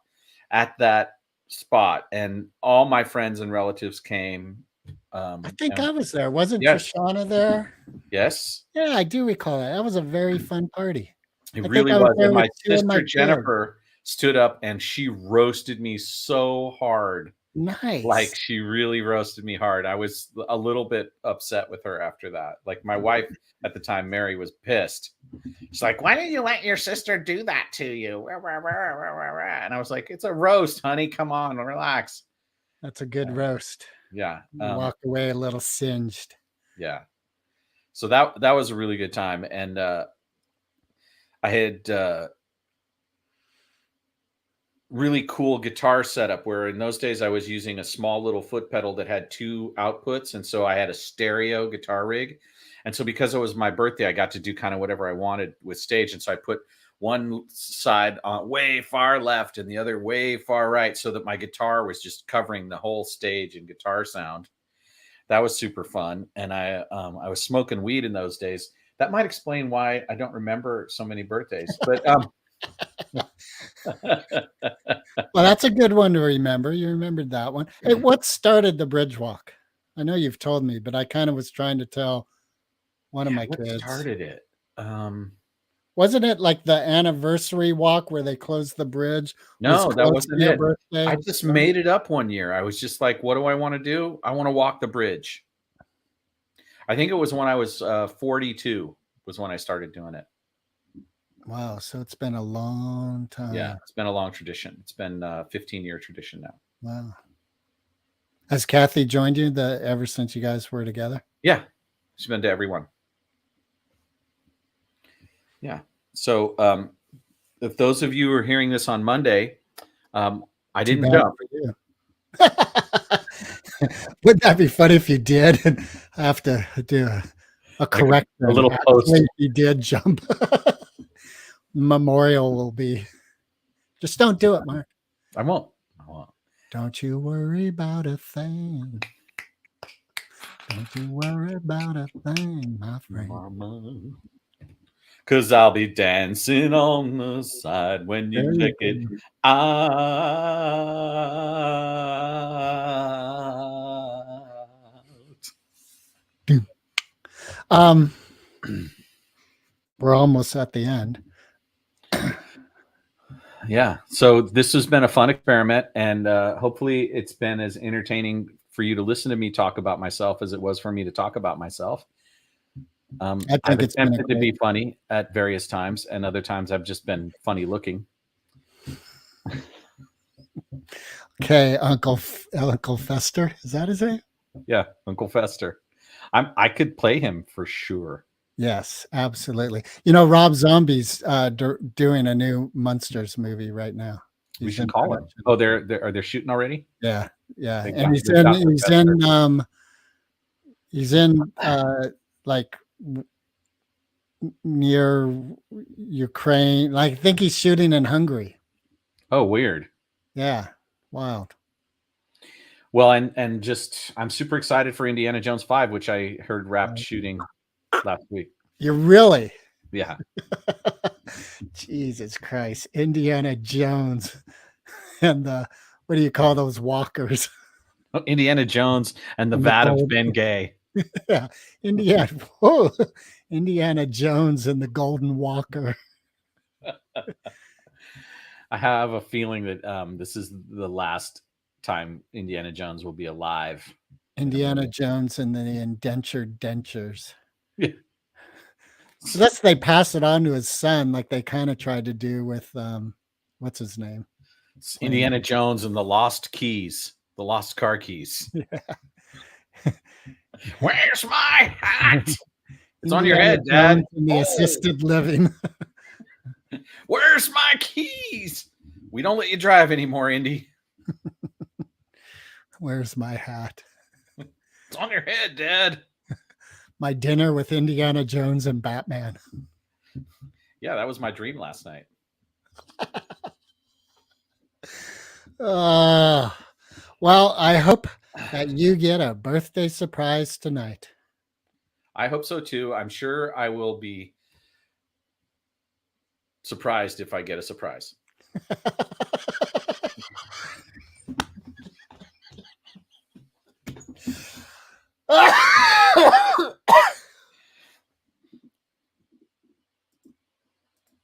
at that spot, and all my friends and relatives came. I think I was there. Wasn't Trishana there? Yes. Yeah, I do recall that. That was a very fun party. It really was. And my sister Jennifer stood up and she roasted me so hard. Nice. Like, she really roasted me hard. I was a little bit upset with her after that. Like, my wife at the time, Mary, was pissed. She's like, why didn't you let your sister do that to you? And I was like, it's a roast, honey. Come on, relax. That's a good roast. Yeah. Walked away a little singed. Yeah. So that was a really good time. And I had really cool guitar setup where in those days I was using a small little foot pedal that had 2 outputs. And so I had a stereo guitar rig. And so because it was my birthday, I got to do kind of whatever I wanted with stage. And so I put one side on way far left and the other way far right so that my guitar was just covering the whole stage in guitar sound. That was super fun. And I was smoking weed in those days. That might explain why I don't remember so many birthdays. But well, that's a good one to remember. You remembered that one. Hey, what started the bridge walk? I know you've told me, but I kind of was trying to tell one of my kids. What started it? Wasn't it like the anniversary walk where they closed the bridge? Was No, that close wasn't to your it. birthday I or just something? made it up one year. I was just like, what do I want to do? I want to walk the bridge. I think it was when I was 42 was when I started doing it. Wow, so it's been a long time. Yeah, it's been a long tradition. It's been a 15-year tradition now. Wow. Has Kathy joined you ever since you guys were together? Yeah, she's been to everyone. Yeah. So if those of you who are hearing this on Monday, I Too didn't bad jump. for you. Wouldn't that be funny if you did? And I have to do a correction. a little Actually, post. if you did jump, memorial will be. Just don't do it, Mark. I won't. Don't you worry about a thing. Don't you worry about a thing, my friend. Mama. Cause I'll be dancing on the side when you There check you it go. out. We're almost at the end. Yeah. So this has been a fun experiment, and hopefully it's been as entertaining for you to listen to me talk about myself as it was for me to talk about myself. I think I've it's been attempted to be funny at various times, and other times I've just been funny looking. Okay, Uncle Fester, is that his name? Yeah, Uncle Fester. I could play him for sure. Yes, absolutely. You know, Rob Zombie's doing a new Monsters movie right now. We should call him. Oh, are they shooting already? Yeah, yeah. They've And got- he's they've got in like near Ukraine. Like, I think he's shooting in Hungary. Oh, weird. Yeah, wild. Well, and just I'm super excited for Indiana Jones 5, which I heard wrapped shooting last week. You're really? Yeah. Jesus Christ. Indiana Jones and the, what do you call those walkers? Indiana Jones and the Vat of Ben Gay. Yeah, Indiana Jones and the Golden Walker. I have a feeling that this is the last time Indiana Jones will be alive. Indiana Jones and the indentured dentures. Yeah. Unless they pass it on to his son, like they kind of tried to do with what's his name? Indiana Jones and the lost keys, the lost car keys. Yeah. Where's my hat? It's on your head, Dad. In the assisted living. Where's my keys? We don't let you drive anymore, Indy. Where's my hat? It's on your head, Dad. My dinner with Indiana Jones and Batman. Yeah, that was my dream last night. Well, I hope that you get a birthday surprise tonight. I hope so too. I'm sure I will be surprised if I get a surprise.